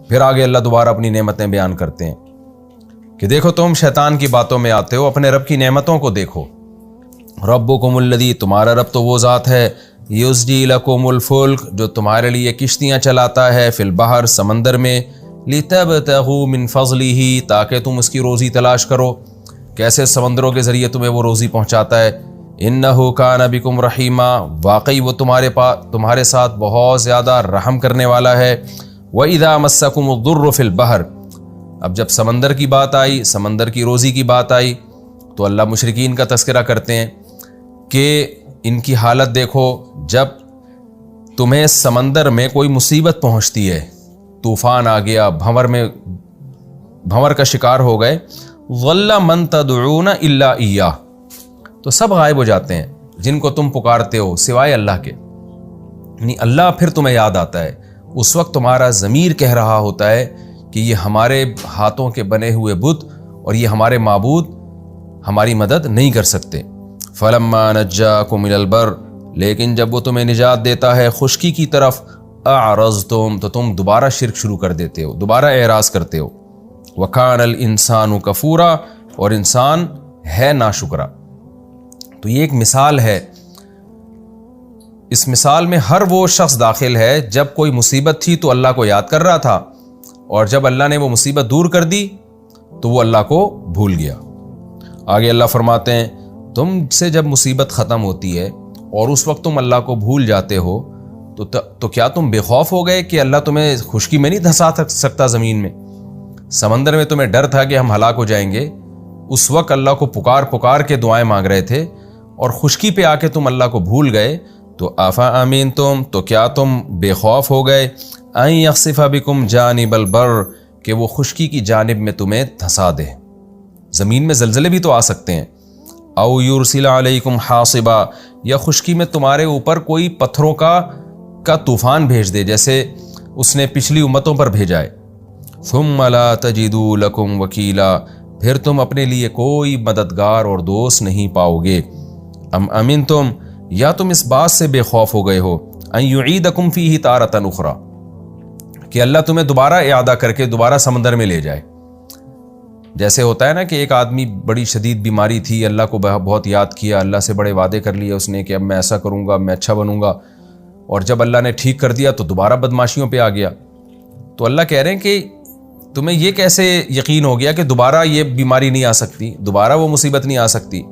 پھر آگے اللہ دوبارہ اپنی نعمتیں بیان کرتے ہیں کہ دیکھو تم شیطان کی باتوں میں آتے ہو، اپنے رب کی نعمتوں کو دیکھو۔ ربکم الذی، تمہارا رب تو وہ ذات ہے، یزجی لکم الفلک، جو تمہارے لیے کشتیاں چلاتا ہے، فی البحر، سمندر میں، لتبتغوا من فضلہ، تاکہ تم اس کی روزی تلاش کرو۔ کیسے سمندروں کے ذریعے تمہیں وہ روزی پہنچاتا ہے۔ انہ کان بکم رحیما، واقعی وہ تمہارے ساتھ بہت زیادہ رحم کرنے والا ہے۔ وَإِذَا مَسَّكُمُ الضُّرُّ فِي الْبَحْرِ، اب جب سمندر کی بات آئی، سمندر کی روزی کی بات آئی، تو اللہ مشرکین کا تذکرہ کرتے ہیں کہ ان کی حالت دیکھو، جب تمہیں سمندر میں کوئی مصیبت پہنچتی ہے، طوفان آ گیا، بھنور کا شکار ہو گئے، ظَلَّ مَن تَدْعُونَ إِلَّا إِيَّاهُ، تو سب غائب ہو جاتے ہیں جن کو تم پکارتے ہو سوائے اللہ کے، یعنی اللہ پھر تمہیں یاد آتا ہے۔ اس وقت تمہارا ضمیر کہہ رہا ہوتا ہے کہ یہ ہمارے ہاتھوں کے بنے ہوئے بت اور یہ ہمارے معبود ہماری مدد نہیں کر سکتے۔ فَلَمَّا نَجَّاكُمْ إِلَى الْبَرِّ، لیکن جب وہ تمہیں نجات دیتا ہے خشکی کی طرف، أَعْرَضْتُمْ، تو تم دوبارہ شرک شروع کر دیتے ہو، دوبارہ اعراض کرتے ہو۔ وَكَانَ الْإِنسَانُ كَفُورًا، اور انسان ہے ناشکرا۔ تو یہ ایک مثال ہے، اس مثال میں ہر وہ شخص داخل ہے جب کوئی مصیبت تھی تو اللہ کو یاد کر رہا تھا، اور جب اللہ نے وہ مصیبت دور کر دی تو وہ اللہ کو بھول گیا۔ آگے اللہ فرماتے ہیں تم سے جب مصیبت ختم ہوتی ہے اور اس وقت تم اللہ کو بھول جاتے ہو تو کیا تم بے خوف ہو گئے کہ اللہ تمہیں خشکی میں نہیں دھسا سکتا؟ زمین میں، سمندر میں تمہیں ڈر تھا کہ ہم ہلاک ہو جائیں گے، اس وقت اللہ کو پکار کے دعائیں مانگ رہے تھے، اور خشکی پہ آ کے تم اللہ کو بھول گئے، تو آفا امین تم، تو کیا تم بے خوف ہو گئے، ان یخسف بکم جانب البر، کہ وہ خشکی کی جانب میں تمہیں دھسا دے۔ زمین میں زلزلے بھی تو آ سکتے ہیں۔ او یرسل علیکم حاصبا، یا خشکی میں تمہارے اوپر کوئی پتھروں کا طوفان بھیج دے، جیسے اس نے پچھلی امتوں پر بھیجا ہے۔ ثم لا تجدوا لکم وکیلا، پھر تم اپنے لیے کوئی مددگار اور دوست نہیں پاؤ گے۔ ام امنتم، یا تم اس بات سے بے خوف ہو گئے ہو، ان یعیدکم فیہ تارۃ اخری، کہ اللہ تمہیں دوبارہ اعادہ کر کے دوبارہ سمندر میں لے جائے۔ جیسے ہوتا ہے نا کہ ایک آدمی بڑی شدید بیماری تھی، اللہ کو بہت یاد کیا، اللہ سے بڑے وعدے کر لیے اس نے کہ اب میں ایسا کروں گا، میں اچھا بنوں گا، اور جب اللہ نے ٹھیک کر دیا تو دوبارہ بدماشیوں پہ آ گیا۔ تو اللہ کہہ رہے ہیں کہ تمہیں یہ کیسے یقین ہو گیا کہ دوبارہ یہ بیماری نہیں آ سکتی، دوبارہ وہ مصیبت نہیں آ سکتی؟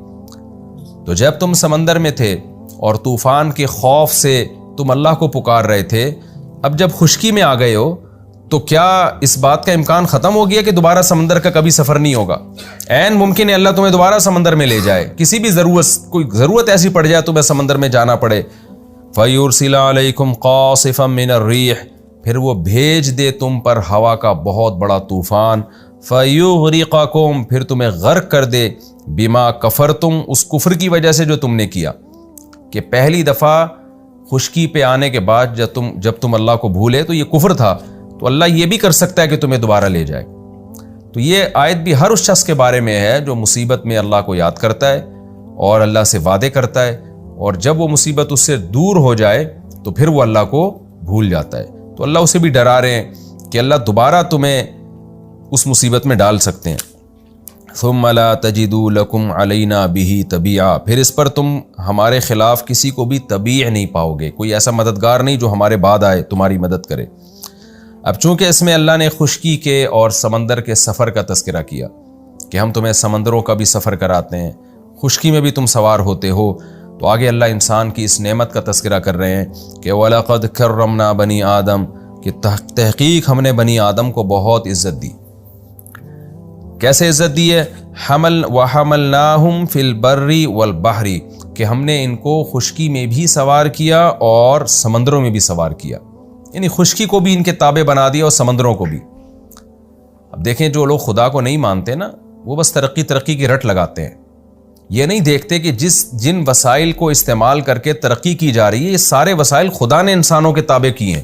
تو جب تم سمندر میں تھے اور طوفان کے خوف سے تم اللہ کو پکار رہے تھے، اب جب خشکی میں آ گئے ہو تو کیا اس بات کا امکان ختم ہو گیا کہ دوبارہ سمندر کا کبھی سفر نہیں ہوگا؟ عین ممکن ہے اللہ تمہیں دوبارہ سمندر میں لے جائے، کسی بھی کوئی ضرورت ایسی پڑ جائے تمہیں سمندر میں جانا پڑے۔ فَيُرْسِلَ عَلَيْكُمْ قَاصِفًا مِّنَ الرِّيحِ، پھر وہ بھیج دے تم پر ہوا کا بہت بڑا طوفان، فَيُغْرِقَكُمْ، پھر تمہیں غرق کر دے، بِمَا كَفَرْتُمْ، اس کفر کی وجہ سے جو تم نے کیا، کہ پہلی دفعہ خشکی پہ آنے کے بعد جب تم اللہ کو بھولے تو یہ کفر تھا، تو اللہ یہ بھی کر سکتا ہے کہ تمہیں دوبارہ لے جائے۔ تو یہ آیت بھی ہر اس شخص کے بارے میں ہے جو مصیبت میں اللہ کو یاد کرتا ہے اور اللہ سے وعدے کرتا ہے، اور جب وہ مصیبت اس سے دور ہو جائے تو پھر وہ اللہ کو بھول جاتا ہے۔ تو اللہ اسے بھی ڈرا رہے ہیں کہ اللہ دوبارہ تمہیں اس مصیبت میں ڈال سکتے ہیں۔ ثم لا تجدوا لکم علینا بہ تبیعا، پھر اس پر تم ہمارے خلاف کسی کو بھی تبیع نہیں پاؤ گے، کوئی ایسا مددگار نہیں جو ہمارے بعد آئے تمہاری مدد کرے۔ اب چونکہ اس میں اللہ نے خشکی کے اور سمندر کے سفر کا تذکرہ کیا کہ ہم تمہیں سمندروں کا بھی سفر کراتے ہیں، خشکی میں بھی تم سوار ہوتے ہو، تو آگے اللہ انسان کی اس نعمت کا تذکرہ کر رہے ہیں کہ وَلَقَدْ كَرَّمْنَا بَنِي آدم، کہ تحقیق ہم نے بنی آدم کو بہت عزت دی۔ کیسے عزت دی ہے؟ وَحَمَلْنَاهُمْ فِي الْبَرِّ وَالْبَحْرِ، کہ ہم نے ان کو خشکی میں بھی سوار کیا اور سمندروں میں بھی سوار کیا، یعنی خشکی کو بھی ان کے تابع بنا دیا اور سمندروں کو بھی۔ اب دیکھیں جو لوگ خدا کو نہیں مانتے نا، وہ بس ترقی کی رٹ لگاتے ہیں، یہ نہیں دیکھتے کہ جن وسائل کو استعمال کر کے ترقی کی جا رہی ہے، یہ سارے وسائل خدا نے انسانوں کے تابع کیے ہیں۔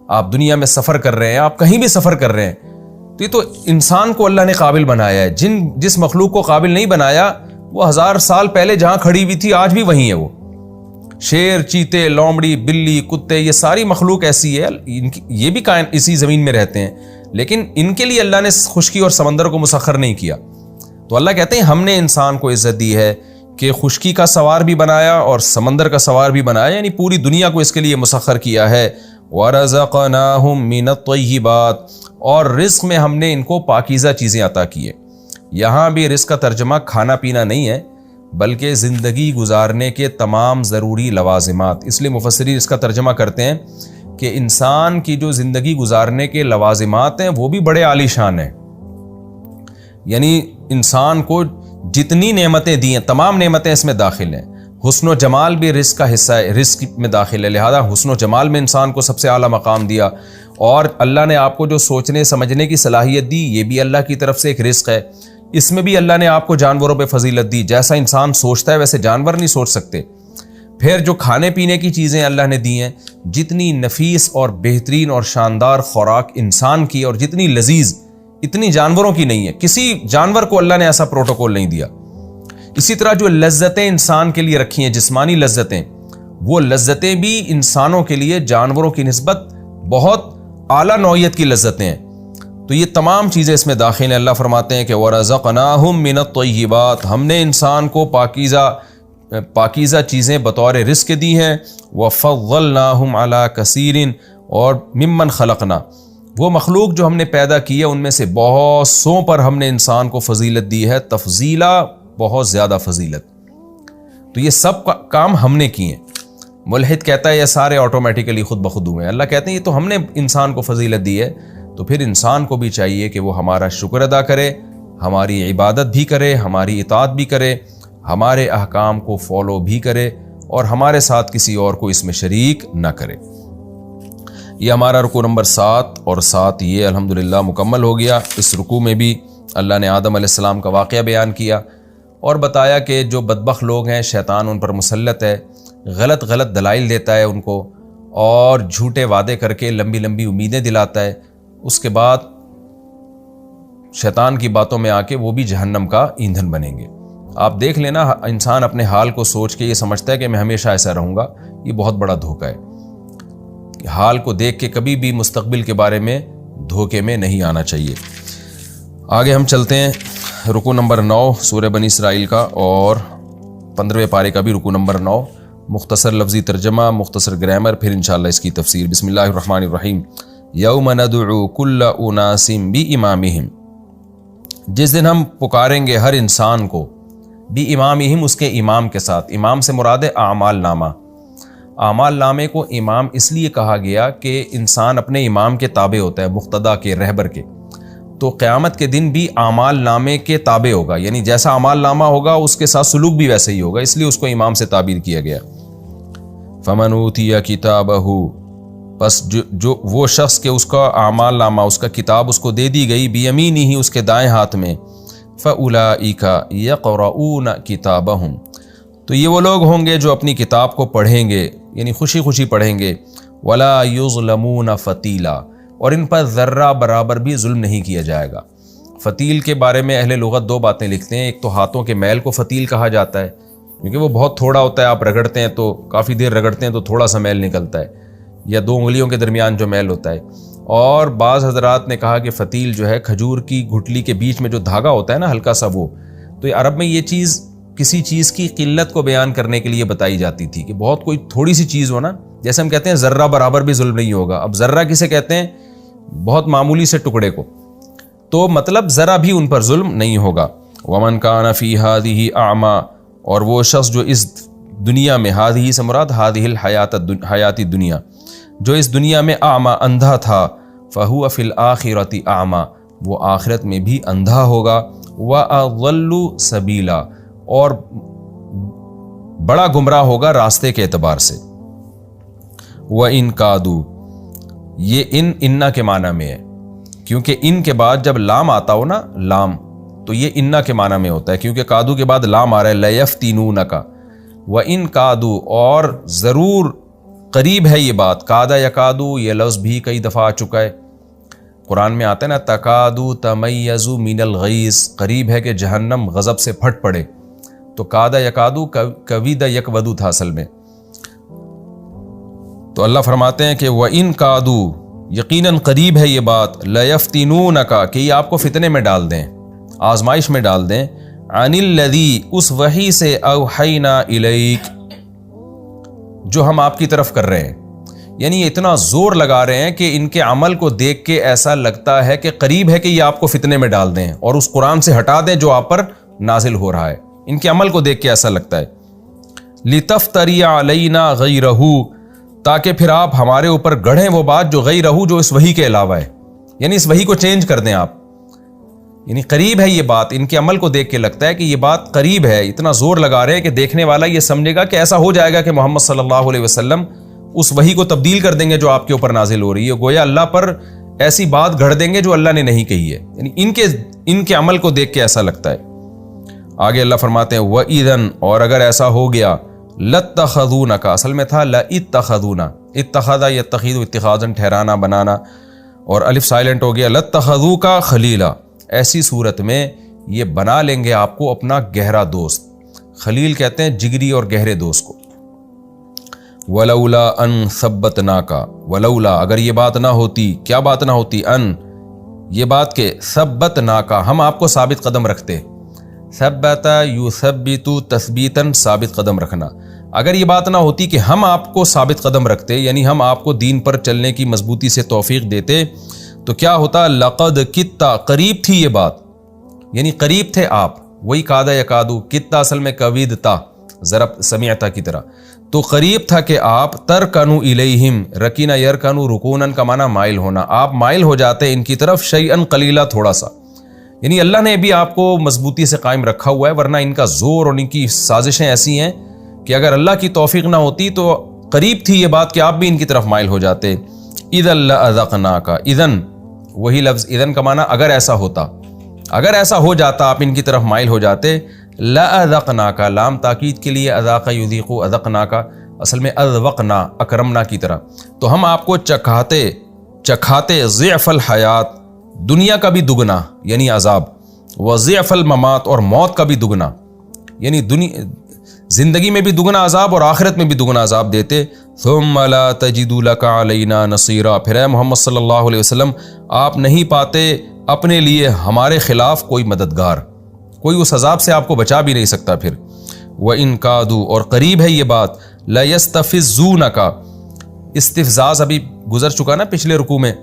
آپ دنیا میں سفر کر رہے ہیں، آپ کہیں بھی سفر کر رہے ہیں، تو یہ تو انسان کو اللہ نے قابل بنایا ہے۔ جس مخلوق کو قابل نہیں بنایا وہ 1000 سال پہلے جہاں کھڑی ہوئی تھی آج بھی وہیں ہے وہ۔ شیر، چیتے، لومڑی، بلی، کتے، یہ ساری مخلوق ایسی ہے، یہ بھی اسی زمین میں رہتے ہیں، لیکن ان کے لیے اللہ نے خشکی اور سمندر کو مسخر نہیں کیا۔ تو اللہ کہتے ہیں ہم نے انسان کو عزت دی ہے کہ خشکی کا سوار بھی بنایا اور سمندر کا سوار بھی بنایا، یعنی پوری دنیا کو اس کے لیے مسخر کیا ہے۔ وَرَزَقْنَاهُم مِّنَ الطَّيِّبَاتِ، اور رزق میں ہم نے ان کو پاکیزہ چیزیں عطا کی ہیں۔ یہاں بھی رزق کا ترجمہ کھانا پینا نہیں ہے، بلکہ زندگی گزارنے کے تمام ضروری لوازمات۔ اس لیے مفسرین اس کا ترجمہ کرتے ہیں کہ انسان کی جو زندگی گزارنے کے لوازمات ہیں وہ بھی بڑے عالی شان ہیں، یعنی انسان کو جتنی نعمتیں دی ہیں تمام نعمتیں اس میں داخل ہیں۔ حسن و جمال بھی رزق کا حصہ ہے، رزق میں داخل ہے، لہذا حسن و جمال میں انسان کو سب سے اعلیٰ مقام دیا۔ اور اللہ نے آپ کو جو سوچنے سمجھنے کی صلاحیت دی، یہ بھی اللہ کی طرف سے ایک رزق ہے۔ اس میں بھی اللہ نے آپ کو جانوروں پہ فضیلت دی، جیسا انسان سوچتا ہے ویسے جانور نہیں سوچ سکتے۔ پھر جو کھانے پینے کی چیزیں اللہ نے دی ہیں، جتنی نفیس اور بہترین اور شاندار خوراک انسان کی اور جتنی لذیذ، اتنی جانوروں کی نہیں ہے۔ کسی جانور کو اللہ نے ایسا پروٹوکول نہیں دیا۔ اسی طرح جو لذتیں انسان کے لیے رکھی ہیں، جسمانی لذتیں، وہ لذتیں بھی انسانوں کے لیے جانوروں کی نسبت بہت اعلیٰ نوعیت کی لذتیں ہیں۔ تو یہ تمام چیزیں اس میں داخل ہیں۔ اللہ فرماتے ہیں کہ وَرَزَقْنَاهُم مِّنَ الطَّيِّبَاتِ، ہم نے انسان کو پاکیزہ چیزیں بطور رزق دی ہیں۔ وَفَضَّلْنَاهُمْ عَلَىٰ كَثِيرٍ، اور ممن خلقنا، وہ مخلوق جو ہم نے پیدا کی ہے ان میں سے بہت سوں پر ہم نے انسان کو فضیلت دی ہے، تفضیلا، بہت زیادہ فضیلت۔ تو یہ سب کام ہم نے کیے ہیں۔ ملحد کہتا ہے یہ سارے آٹومیٹیکلی خود بخود ہوئے ہیں، اللہ کہتے ہیں یہ تو ہم نے انسان کو فضیلت دی ہے، تو پھر انسان کو بھی چاہیے کہ وہ ہمارا شکر ادا کرے، ہماری عبادت بھی کرے، ہماری اطاعت بھی کرے، ہمارے احکام کو فالو بھی کرے، اور ہمارے ساتھ کسی اور کو اس میں شریک نہ کرے۔ یہ ہمارا رکوع نمبر 7 اور 7 یہ الحمدللہ مکمل ہو گیا۔ اس رکوع میں بھی اللہ نے آدم علیہ السلام کا واقعہ بیان کیا اور بتایا کہ جو بدبخت لوگ ہیں شیطان ان پر مسلط ہے، غلط دلائل دیتا ہے ان کو، اور جھوٹے وعدے کر کے لمبی امیدیں دلاتا ہے۔ اس کے بعد شیطان کی باتوں میں آ کے وہ بھی جہنم کا ایندھن بنیں گے۔ آپ دیکھ لینا، انسان اپنے حال کو سوچ کے یہ سمجھتا ہے کہ میں ہمیشہ ایسا رہوں گا، یہ بہت بڑا دھوکہ ہے۔ حال کو دیکھ کے کبھی بھی مستقبل کے بارے میں دھوکے میں نہیں آنا چاہیے۔ آگے ہم چلتے ہیں رکوع نمبر 9 سورہ بنی اسرائیل کا، اور 15ویں پارے کا بھی رکوع نمبر 9، مختصر لفظی ترجمہ، مختصر گرامر، پھر انشاءاللہ اس کی تفسیر۔ بسم اللہ الرحمن الرحیم۔ یوم ندعو کل اناس بامامہم، جس دن ہم پکاریں گے ہر انسان کو، بامامہم، اس کے امام کے ساتھ۔ امام سے مراد ہے اعمال نامہ۔ اعمال نامے کو امام اس لیے کہا گیا کہ انسان اپنے امام کے تابع ہوتا ہے، مقتدا کے، رہبر کے۔ تو قیامت کے دن بھی اعمال نامے کے تابع ہوگا، یعنی جیسا اعمال نامہ ہوگا اس کے ساتھ سلوک بھی ویسے ہی ہوگا، اس لیے اس کو امام سے تعبیر کیا گیا۔ فمن اوتی کتابہ، پس جو وہ شخص کہ اس کا اعمال نامہ، اس کا کتاب اس کو دے دی گئی، بیمینہ، اس کے دائیں ہاتھ میں، فاولئک یقرؤون کتابہم، تو یہ وہ لوگ ہوں گے جو اپنی کتاب کو پڑھیں گے، یعنی خوشی خوشی پڑھیں گے۔ ولا یظلمون فتیلا، اور ان پر ذرہ برابر بھی ظلم نہیں کیا جائے گا۔ فتیل کے بارے میں اہل لغت دو باتیں لکھتے ہیں، ایک تو ہاتھوں کے میل کو فتیل کہا جاتا ہے، کیونکہ وہ بہت تھوڑا ہوتا ہے، آپ رگڑتے ہیں تو کافی دیر رگڑتے ہیں تو تھوڑا سا میل نکلتا ہے، یا 2 انگلیوں کے درمیان جو میل ہوتا ہے۔ اور بعض حضرات نے کہا کہ فتیل جو ہے کھجور کی گھٹلی کے بیچ میں جو دھاگا ہوتا ہے نا ہلکا سا، وہ تو عرب میں یہ چیز کسی چیز کی قلت کو بیان کرنے کے لیے بتائی جاتی تھی کہ بہت کوئی تھوڑی سی چیز ہو نا، جیسے ہم کہتے ہیں ذرہ برابر بھی ظلم نہیں ہوگا۔ اب ذرہ کسے کہتے ہیں؟ بہت معمولی سے ٹکڑے کو، تو مطلب ذرا بھی ان پر ظلم نہیں ہوگا۔ ومن کان فی ہذہ اعمی، اور وہ شخص جو اس دنیا میں، ہذہ سے مراد ہذہ الحیات دنیا، جو اس دنیا میں اعمی، اندھا تھا، فہو فی الآخرۃ اعمی، وہ آخرت میں بھی اندھا ہوگا، واضل سبیلا، اور بڑا گمراہ ہوگا راستے کے اعتبار سے۔ وَإِن كَادُوا، یہ انا کے معنی میں ہے، کیونکہ ان کے بعد جب لام آتا ہو نا، لام، تو یہ انا کے معنی میں ہوتا ہے، کیونکہ کادو کے بعد لام آ رہا ہے، لَيَفْتِنُونَكَ۔ وَإِن كَادُوا، اور ضرور قریب ہے یہ بات، کادا یا کادو، یہ لفظ بھی کئی دفعہ آ چکا ہے قرآن میں، آتا ہے نا تکادو تمیز من الغیظ، قریب ہے کہ جہنم غضب سے پھٹ پڑے، تو کادا یکادو کویدا یکودو تھا اصل میں۔ تو اللہ فرماتے ہیں کہ وَإِن كَادُوا یقیناً قریب ہے یہ بات لَيَفْتِنُونَكَ کہ یہ آپ کو فتنے میں ڈال دیں، آزمائش میں ڈال دیں، عَنِ الَّذِي اس وحی سے أَوْحَيْنَا إِلَيْكَ جو ہم آپ کی طرف کر رہے ہیں. یعنی یہ اتنا زور لگا رہے ہیں کہ ان کے عمل کو دیکھ کے ایسا لگتا ہے کہ قریب ہے کہ یہ آپ کو فتنے میں ڈال دیں اور اس قرآن سے ہٹا دیں جو آپ پر نازل ہو رہا ہے. ان کے عمل کو دیکھ کے ایسا لگتا ہے. لِتَفْتَرِيَ عَلَيْنَا غَيْرَهُ تاکہ پھر آپ ہمارے اوپر گڑھیں وہ بات جو غیرہو جو اس وحی کے علاوہ ہے، یعنی اس وحی کو چینج کر دیں آپ. یعنی قریب ہے یہ بات، ان کے عمل کو دیکھ کے لگتا ہے کہ یہ بات قریب ہے. اتنا زور لگا رہے ہیں کہ دیکھنے والا یہ سمجھے گا کہ ایسا ہو جائے گا کہ محمد صلی اللہ علیہ وسلم اس وحی کو تبدیل کر دیں گے جو آپ کے اوپر نازل ہو رہی ہے، گویا اللہ پر ایسی بات گھڑ دیں گے جو اللہ نے نہیں کہی ہے. یعنی ان کے عمل کو دیکھ کے ایسا لگتا ہے. آگے اللہ فرماتے ہیں وَإِذًا اور اگر ایسا ہو گیا لَاتَّخَذُونَكَ اصل میں تھا لَإِتَّخَذُونَ اتخذ یتخذ اتخاذاً ٹھہرانا بنانا، اور الف سائلنٹ ہو گیا لَاتَّخَذُوكَ خلیلا. ایسی صورت میں یہ بنا لیں گے آپ کو اپنا گہرا دوست. خلیل کہتے ہیں جگری اور گہرے دوست کو. وَلَوْلَا أَن ثَبَّتْنَاكَ وَلَوْلَا اگر یہ بات نہ ہوتی، کیا بات نہ ہوتی؟ ان یہ بات کہ ثَبَّتْنَاكَ ہم آپ کو ثابت قدم رکھتے. ثبت یثبت تثبیتاً ثابت قدم رکھنا. اگر یہ بات نہ ہوتی کہ ہم آپ کو ثابت قدم رکھتے، یعنی ہم آپ کو دین پر چلنے کی مضبوطی سے توفیق دیتے، تو کیا ہوتا؟ لقد کتا قریب تھی یہ بات، یعنی قریب تھے آپ. وہی کادا یکادو، کتا اصل میں کویدتا ضرب سمعتا کی طرح، تو قریب تھا کہ آپ ترکنو الیہم رکینا یرکنو رکونن کا معنی مائل ہونا، آپ مائل ہو جاتے ان کی طرف شیئن قلیلا تھوڑا سا. یعنی اللہ نے بھی آپ کو مضبوطی سے قائم رکھا ہوا ہے، ورنہ ان کا زور اور ان کی سازشیں ایسی ہیں کہ اگر اللہ کی توفیق نہ ہوتی تو قریب تھی یہ بات کہ آپ بھی ان کی طرف مائل ہو جاتے. اذا لأذقناک اذن وہی لفظ اذن کا معنی اگر ایسا ہوتا، اگر ایسا ہو جاتا آپ ان کی طرف مائل ہو جاتے. لأذقناک لام تاکید کے لیے اذاق یذیق اذقناک اصل میں اذوقنا اکرمنا کی طرح، تو ہم آپ کو چکھاتے ضعف الحیات دنیا کا بھی دگنا یعنی عذاب، وضعف الممات اور موت کا بھی دگنا، یعنی زندگی میں بھی دگنا عذاب اور آخرت میں بھی دگنا عذاب دیتے. ثم لا تجد لك علینا نصیرا پھر اے محمد صلی اللہ علیہ وسلم آپ نہیں پاتے اپنے لیے ہمارے خلاف کوئی مددگار، کوئی اس عذاب سے آپ کو بچا بھی نہیں سکتا. پھر وَإِن كَادُوا اور قریب ہے یہ بات لَيَسْتَفِزُّونَكَ استفزاز ابھی گزر چکا نا پچھلے رکوع میں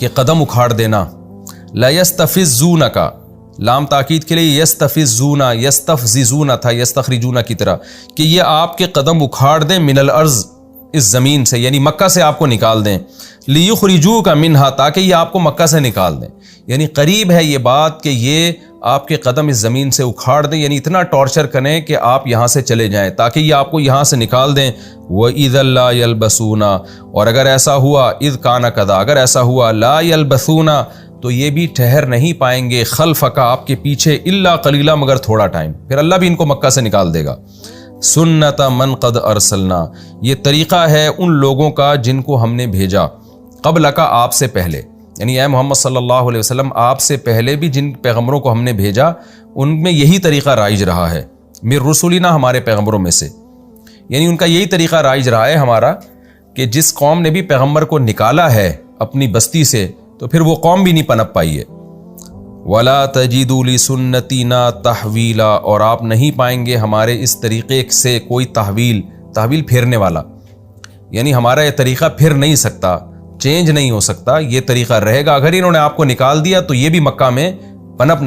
کہ قدم اکھاڑ دینا. لَيَسْتَفِزُّونَكَ لام تاکید کے لیے یستفزون یستفززون تھا یستخرجون کی طرح کہ یہ آپ کے قدم اکھاڑ دیں من الارض اس زمین سے، یعنی مکہ سے آپ کو نکال دیں. لیخرجوک منہا تاکہ یہ آپ کو مکہ سے نکال دیں. یعنی قریب ہے یہ بات کہ یہ آپ کے قدم اس زمین سے اکھاڑ دیں، یعنی اتنا ٹارچر کریں کہ آپ یہاں سے چلے جائیں تاکہ یہ آپ کو یہاں سے نکال دیں. وَإِذَا لَا يَلْبَسُونَ اور اگر ایسا ہوا اذ کان کذا اگر ایسا ہوا لا يَلْبَسُونَ تو یہ بھی ٹھہر نہیں پائیں گے خلفک آپ کے پیچھے الا قلیلا مگر تھوڑا ٹائم، پھر اللہ بھی ان کو مکہ سے نکال دے گا. سنت من قد ارسلنا یہ طریقہ ہے ان لوگوں کا جن کو ہم نے بھیجا، قبل کا آپ سے پہلے، یعنی اے محمد صلی اللہ علیہ وسلم آپ سے پہلے بھی جن پیغمبروں کو ہم نے بھیجا ان میں یہی طریقہ رائج رہا ہے. من رسولنا ہمارے پیغمبروں میں سے، یعنی ان کا یہی طریقہ رائج رہا ہے ہمارا کہ جس قوم نے بھی پیغمبر کو نکالا ہے اپنی بستی سے تو پھر وہ قوم بھی نہیں پنپ پائی ہے. وَلَا تَجِدُوا لِسُنَّتِنَا تَحْوِيلًا اور آپ نہیں پائیں گے ہمارے اس طریقے سے کوئی تحویل پھیرنے والا، یعنی ہمارا یہ طریقہ پھر نہیں سکتا، چینج نہیں ہو سکتا، یہ طریقہ رہے گا. اگر انہوں نے آپ کو نکال دیا تو یہ بھی مکہ میں پنپ نہیں